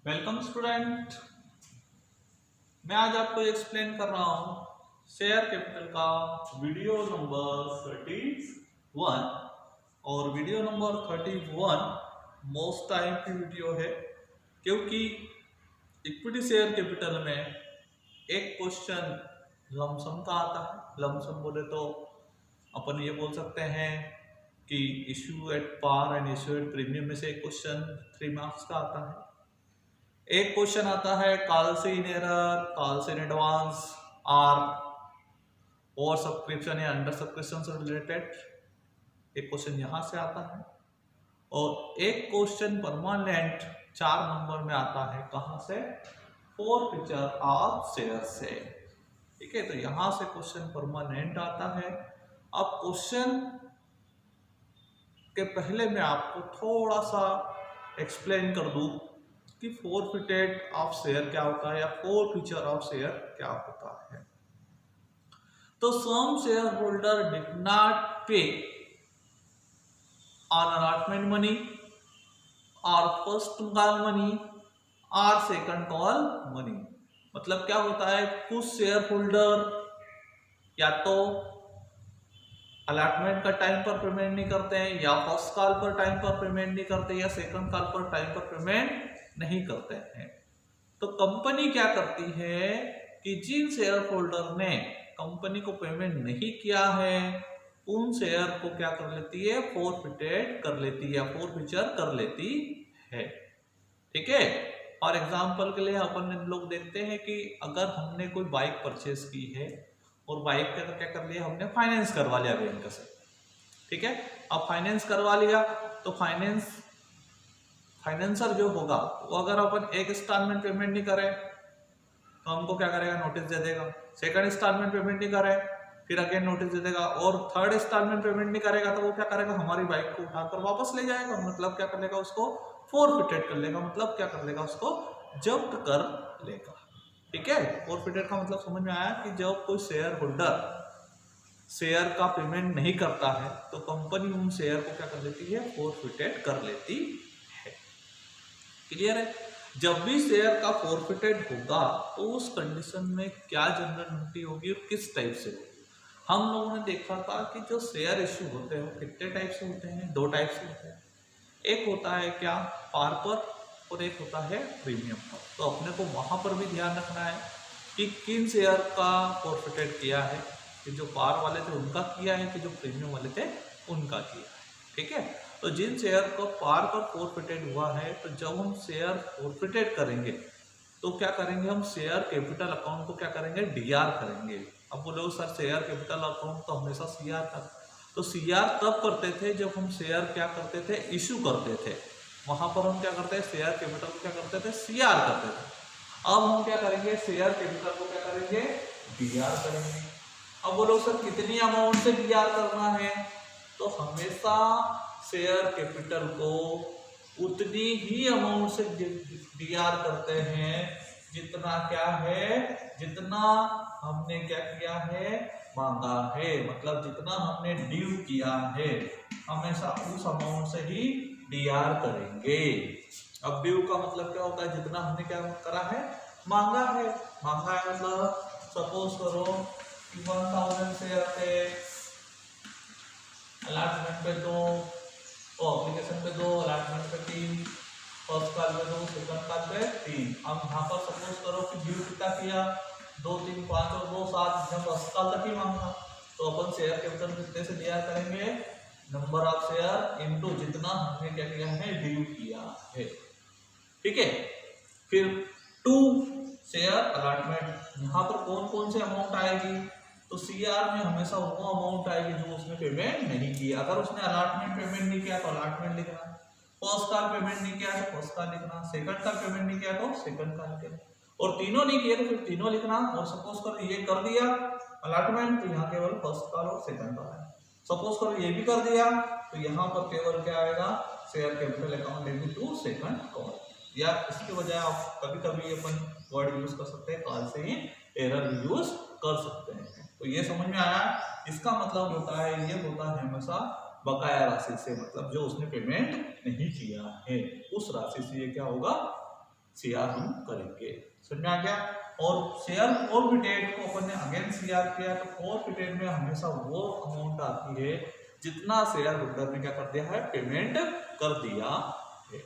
Welcome student. मैं आज आपको एक्सप्लेन कर रहा हूं शेयर कैपिटल का वीडियो नंबर 31 और वीडियो नंबर 31 मोस्ट टाइम की वीडियो है, क्योंकि इक्विटी शेयर कैपिटल में एक क्वेश्चन लमसम का आता है। लमसम बोले तो अपन ये बोल सकते हैं कि issue at par and issue at premium में से एक क्वेश्चन 3 मार्क्स का आता है। एक क्वेश्चन आता है calls in error, calls in advance और ओवर सब्सक्रिप्शन या अंडर सब्सक्रिप्शन से रिलेटेड एक क्वेश्चन यहां से आता है, और एक क्वेश्चन परमानेंट 4 नंबर में आता है। कहां से? फॉरफीचर ऑफ शेयर से। ठीक है, तो यहां से क्वेश्चन परमानेंट आता है। अब क्वेश्चन के पहले मैं आपको थोड़ा सा एक्सप्लेन कर दूं कि फॉरफिटेड ऑफ शेयर क्या होता है या फॉरफीचर ऑफ शेयर क्या होता है। तो सम शेयर होल्डर डिड नॉट पे ऑन अलॉटमेंट मनी और फर्स्ट कॉल मनी और सेकंड कॉल मनी। मतलब क्या होता है, कुछ शेयर होल्डर या तो अलॉटमेंट का टाइम पर पेमेंट नहीं करते हैं, या फर्स्ट कॉल पर टाइम पर पेमेंट नहीं करते, या सेकंड कॉल पर टाइम पर पेमेंट नहीं करते हैं। तो कंपनी क्या करती है कि जिन शेयर होल्डर ने कंपनी को पेमेंट नहीं किया है उन शेयर को क्या कर लेती है, फॉरफिटेड कर लेती है या फॉरफीचर कर लेती है। ठीक है, और एग्जांपल के लिए अपन लोग देखते हैं कि अगर हमने कोई बाइक परचेस की है और बाइक का क्या कर लिया, हमने फाइनेंस करवा लिया बैंक से। ठीक है, अब फाइनेंस करवा लिया तो फाइनेंसर जो होगा वो अगर अपन एक इंस्टॉलमेंट पेमेंट नहीं करे तो हमको क्या करेगा, नोटिस दे देगा। सेकंड इंस्टॉलमेंट पेमेंट नहीं करे फिर अगेन नोटिस दे देगा, और थर्ड इंस्टॉलमेंट पेमेंट नहीं करेगा तो वो क्या करेगा, हमारी बाइक को उठाकर वापस ले जाएगा। मतलब क्या कर लेगा, उसको फॉरफिटेड कर लेगा। मतलब क्या कर लेगा, उसको जब्त कर लेगा। ठीक है, फॉरफिटेड का मतलब समझ में आया कि जब कोई शेयर होल्डर शेयर का पेमेंट नहीं करता है तो कंपनी उन शेयर को क्या कर लेती है, फॉरफिटेड कर लेती है। क्लियर है? जब भी शेयर का फॉरफिटेड होगा तो उस कंडीशन में क्या जनरल होगी और किस टाइप से होगी। हम लोगों ने देखा था कि जो शेयर इश्यू होते हैं वो कितने टाइप से होते हैं, 2 टाइप से होते हैं। एक होता है क्या, पार पर, और एक होता है प्रीमियम पर। तो अपने को वहां पर भी ध्यान रखना है कि किन शेयर का फॉरफिटेड किया है, कि जो पार वाले थे उनका किया है कि जो प्रीमियम वाले थे उनका किया है। ठीक है, तो जिन शेयर को पार पर फॉरफिटेड हुआ है, तो जब हम शेयर फॉरफिटेड करेंगे तो क्या करेंगे, हम शेयर कैपिटल अकाउंट को क्या करेंगे, डीआर करेंगे। अब बोलो सर शेयर कैपिटल अकाउंट तो हमेशा सीआर था। तो सीआर तब करते थे जब हम शेयर क्या करते थे, इशू करते थे। वहां पर हम क्या करते हैं, शेयर कैपिटल को क्या करते थे, सीआर करते थे। अब हम क्या करेंगे, शेयर कैपिटल को क्या करेंगे, डीआर करेंगे। अब बोलो सर कितनी अमाउंट से डीआर करना है, तो हमेशा शेयर कैपिटल को उतनी ही अमाउंट से डीआर करते हैं जितना क्या है, जितना हमने क्या किया है, मांगा है। मतलब जितना हमने ड्यू किया है हमेशा उस अमाउंट से ही डीआर करेंगे। अब ड्यू का मतलब क्या होता है, जितना हमने क्या करा है, मांगा है। मांगा है मतलब सपोज करो कि 1000 शेयर थे, अलॉटमेंट पे 2, एप्लीकेशन पे 2, अलॉटमेंट पे 3, फर्स्ट कॉल पे 2, सेकंड कॉल पे 3। हम यहाँ पर सपोज करो कि ड्यू कितना किया, 2, 3, 5 और 2, 7, जब फर्स्ट कॉल तक ही मांगा तो अपन शेयर कैपिटल कितने से दिया करेंगे, नंबर ऑफ शेयर इनटू जितना हमने क्या किया है, ड्यू किया है। ठीक है, फिर 2 शेयर अलॉटमेंट, यहाँ पर कौन कौन से अमाउंट आएगी, तो सीआर में हमेशा वो अमाउंट आएगी जो उसने पेमेंट नहीं किया। अगर उसने अलॉटमेंट पेमेंट नहीं किया तो अलॉटमेंट लिखना, फर्स्ट कॉल पेमेंट नहीं किया तो फर्स्ट कॉल लिखना, सेकंड कॉल पेमेंट नहीं किया तो सेकंड कॉल लिखना, और तीनों नहीं किए तो फिर तीनों लिखना। और सपोज करो ये कर दिया अलॉटमेंट तो यहाँ केवल फर्स्ट कॉल और सेकंड कॉल है। सपोज करो ये भी कर दिया तो यहाँ पर केवल क्या आएगा, share capital account debit to second call. या इसके बजाय आप कभी कभी अपन वर्ड यूज कर सकते हैं, कॉल से ही एरर यूज कर सकते हैं। तो ये समझ में आया, इसका मतलब होता है, ये होता है हमेशा बकाया राशि से, मतलब जो उसने पेमेंट नहीं किया है उस राशि से ये क्या होगा, CR हम करेंगे। समझ में आ गया। और शेयर फॉरफिटेड को अपन ने अगेन CR किया, तो फॉरफिटेड में हमेशा वो अमाउंट आती है जितना शेयर होल्डर ने क्या कर दिया है, पेमेंट कर दिया है।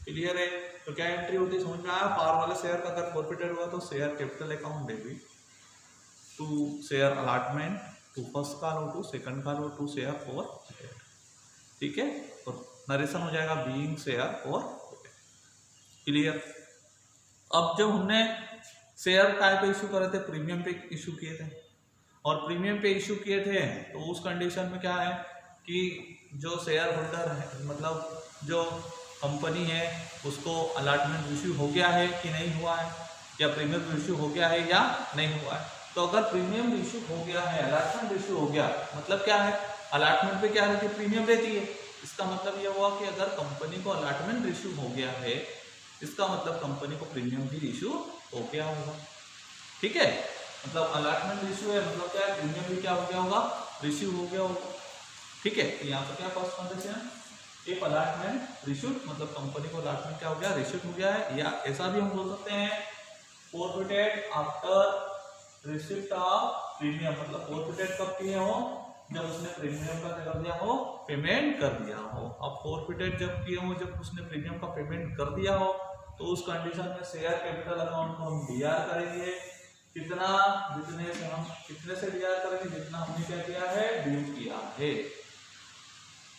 क्लियर है। तो क्या एंट्री होती है समझ में आया। पार वाले शेयर का अगर फॉरफिटेड हुआ तो share capital account debit to share allotment to first call और टू सेकंड कॉल और टू शेयर फॉरफिटेड। ठीक है। और नरेशन हो जाएगा बीइंग शेयर फॉरफिटेड। क्लियर। अब जब हमने शेयर काय पे इशू करे थे, प्रीमियम पे इशू किए थे, और प्रीमियम पे इशू किए थे तो उस कंडीशन में क्या है कि जो शेयर होल्डर है, मतलब जो कंपनी है, उसको अलॉटमेंट इशू हो गया है कि नहीं हुआ है, या प्रीमियम इशू हो गया है या नहीं हुआ है। तो अगर प्रीमियम इशू हो गया है, अलॉटमेंट इशू हो गया, मतलब क्या है, अलॉटमेंट पे क्या रहती है, प्रीमियम रहती है। इसका मतलब यह हुआ कि अगर कंपनी को अलॉटमेंट इशू हो गया है, इसका मतलब कंपनी को प्रीमियम भी इशू हो गया होगा। ठीक है। मतलब अलॉटमेंट इशू है, मतलब क्या है, प्रीमियम भी क्या हो गया होगा, रिसीव हो गया होगा। ठीक है। तो यहाँ पर क्या first condition, if allotment receive, मतलब कंपनी को अलॉटमेंट क्या हो गया, रिसीव हो गया है। या ऐसा भी हम बोल सकते हैं forfeited after receipt of premium, मतलब फॉरफिटेड कब किए हो, जब उसने प्रीमियम का क्या कर दिया हो, पेमेंट कर दिया हो। अब फॉरफिटेड जब किए हो, जब उसने प्रीमियम का पेमेंट कर दिया हो, तो उस कंडीशन में शेयर कैपिटल अकाउंट को हम डीआर करेंगे। कितना, जितने से हम कितने से डीआर करेंगे, जितना हमने क्या किया है, ड्यू किया है।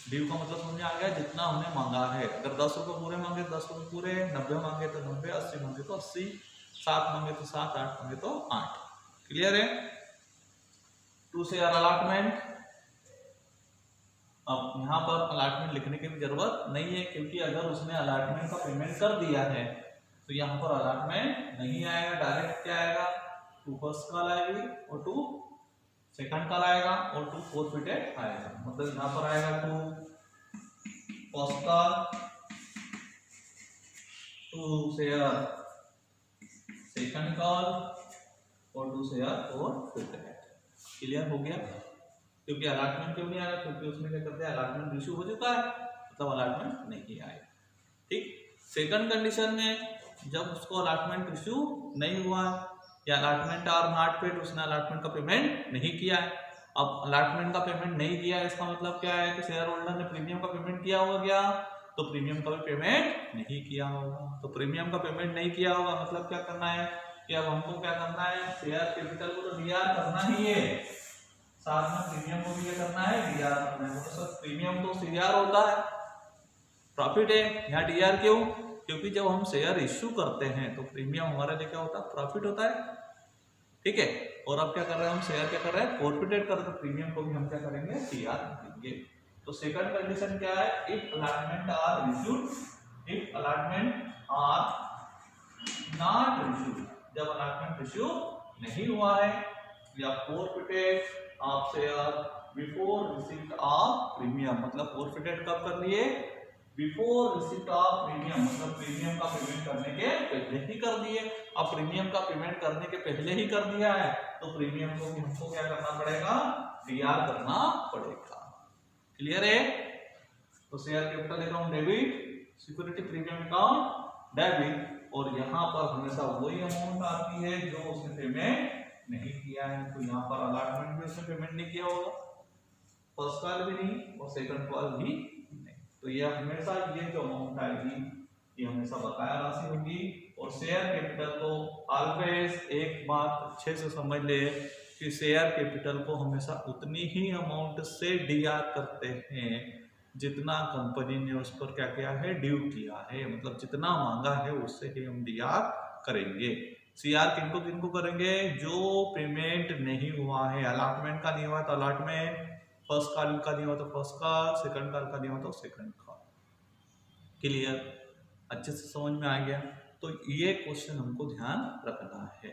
ड्यू का मतलब समझ आ गया, जितना हमने मांगा है। अगर 10 रुपये पूरे मांगे 10 रुपये पूरे, 90 मांगे तो 90, 80 मांगे तो 80, 7 मांगे तो 7, 8 मांगे तो 8। क्लियर है। टू शेयर अलॉटमेंट, अब यहाँ पर अलॉटमेंट लिखने की भी जरूरत नहीं है, क्योंकि अगर उसने अलॉटमेंट का पेमेंट कर दिया है तो यहाँ पर अलॉटमेंट नहीं आएगा, डायरेक्ट क्या आएगा, टू फर्स्ट कॉल आएगी और टू सेकंड कॉल आएगा और टू फॉरफिटेड आएगा। मतलब यहाँ पर आएगा to first call, to share second call और टू शेयर फॉरफिटेड। क्लियर हो गया। क्योंकि अलॉटमेंट क्यों नहीं आया, क्योंकि उसने क्या करते हैं, अलॉटमेंट इशू हो चुका है, मतलब अलॉटमेंट नहीं आएगा। ठीक। सेकंड कंडीशन में जब उसको अलॉटमेंट इशू नहीं हुआ या अलॉटमेंट आर नॉट पेड, उसने अलॉटमेंट का पेमेंट नहीं किया है। अब अलॉटमेंट का पेमेंट नहीं किया है, इसका मतलब क्या है कि शेयर होल्डर ने प्रीमियम का पेमेंट किया होगा क्या, तो प्रीमियम का भी पेमेंट नहीं किया होगा। तो प्रीमियम का पेमेंट नहीं किया होगा, मतलब क्या करना है कि अब हमको क्या करना है, शेयर कैपिटल को तो डीआर करना ही है, साथ में प्रीमियम को भी क्या करना है, डीआर करना है। तो सर प्रीमियम तो सीआर होता है, प्रॉफिट है, यहाँ डीआर क्यों, क्योंकि जब हम शेयर इश्यू करते हैं तो प्रीमियम हमारे लिए क्या होता है, प्रॉफिट होता है। ठीक है। और अब क्या कर रहे हैं हम, शेयर क्या कर रहे हैं, फॉरफिटेड कर रहे हैं, प्रीमियम को भी हम क्या करेंगे, डीआर करेंगे। तो सेकंड कंडीशन क्या है, if allotment are issued, if allotment are not issued, जब अलॉटमेंट इश्यू नहीं हुआ है, या forfeited of share before receipt of premium, मतलब फॉरफिटेड कब कर लिए, बिफोर रिसीप्ट ऑफ प्रीमियम, मतलब प्रीमियम का पेमेंट करने के पहले ही कर दिए। अब प्रीमियम का पेमेंट करने के पहले ही कर दिया है, तो प्रीमियम को हमको क्या करना पड़ेगा, डीआर करना पड़ेगा। क्लियर है। तो share capital account debit, security premium account debit, और यहाँ पर हमेशा वही अमाउंट आती है जो उसने पेमेंट नहीं किया है। तो यहाँ पर अलॉटमेंट भी उसने पेमेंट नहीं किया होगा, फर्स्ट कॉल भी नहीं और सेकंड कॉल भी नहीं। तो ये हमेशा ये जो अमाउंट आएगी ये हमेशा बकाया राशि होगी। और शेयर कैपिटल को ऑलवेज एक बात अच्छे से समझ ले कि शेयर कैपिटल को हमेशा उतनी ही अमाउंट से डीआर करते हैं जितना कंपनी ने उस पर क्या किया है, ड्यू किया है। मतलब जितना मांगा है उससे ही हम डीआर करेंगे। सीआर किनको किनको करेंगे, जो पेमेंट नहीं हुआ है, अलॉटमेंट का नहीं हुआ तो अलॉटमेंट, फर्स्ट कॉल का नहीं हुआ तो फर्स्ट कॉल, सेकंड कॉल का नहीं हुआ तो सेकंड कॉल। क्लियर, अच्छे से समझ में आ गया। तो ये क्वेश्चन हमको ध्यान रखना है,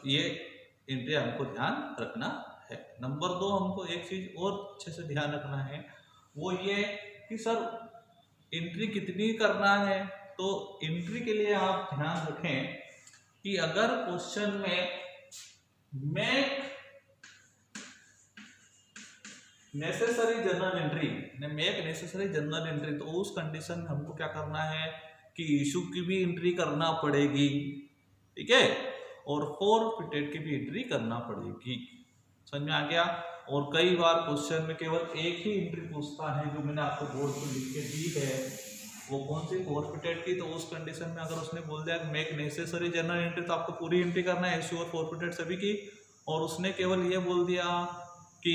ये एंट्री हमको ध्यान रखना है। नंबर 2 हमको एक चीज और अच्छे से ध्यान रखना है, वो ये कि सर एंट्री कितनी करना है। तो एंट्री के लिए आप ध्यान रखें कि अगर क्वेश्चन में make necessary general entry, make necessary general entry, तो उस कंडीशन में हमको क्या करना है कि इशू की भी एंट्री करना पड़ेगी, ठीक है, और फॉरफिटेड की भी एंट्री करना पड़ेगी। समझ में आ गया। और कई बार क्वेश्चन में केवल एक ही एंट्री पूछता है जो मैंने आपको बोर्ड पर लिख के दी है, वो कौन सी, फॉरफिटेड की। तो उस कंडीशन में अगर उसने बोल दिया मेक नेसेसरी जनरल एंट्री, तो आपको पूरी एंट्री करना है इशू और फॉरफिटेड सभी की। और उसने केवल ये बोल दिया कि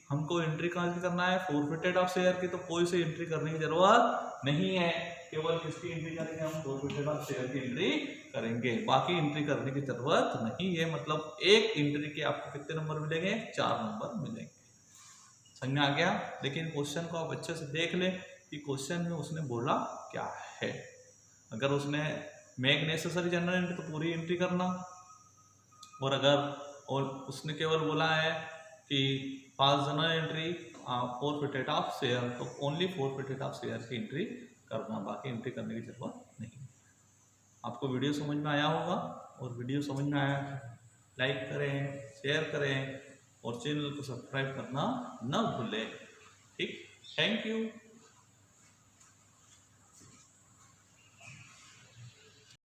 हमको एंट्री कहाँ से करना है, फॉरफिटेड ऑफ शेयर की, तो कोई सी एंट्री करने की जरूरत नहीं है। केवल किसकी एंट्री करेंगे हम, फॉरफिटेड ऑफ शेयर की एंट्री करेंगे, बाकी एंट्री करने की जरूरत नहीं है। मतलब एक एंट्री के आपको कितने नंबर मिलेंगे, 4 नंबर मिलेंगे। समझ में आ गया। लेकिन क्वेश्चन को आप अच्छे से देख ले कि क्वेश्चन में उसने बोला क्या है। अगर उसने मेक नेसेसरी जनरल एंट्री तो पूरी एंट्री करना, और अगर उसने केवल बोला है कि pass journal entry forfeited of share, तो ओनली फॉरफिटेड ऑफ शेयर की एंट्री करना, बाकी एंट्री करने की जरूरत नहीं। आपको वीडियो समझ में आया होगा, और वीडियो समझ में आया लाइक करें, शेयर करें और चैनल को सब्सक्राइब करना न भूलें। ठीक, थैंक यू।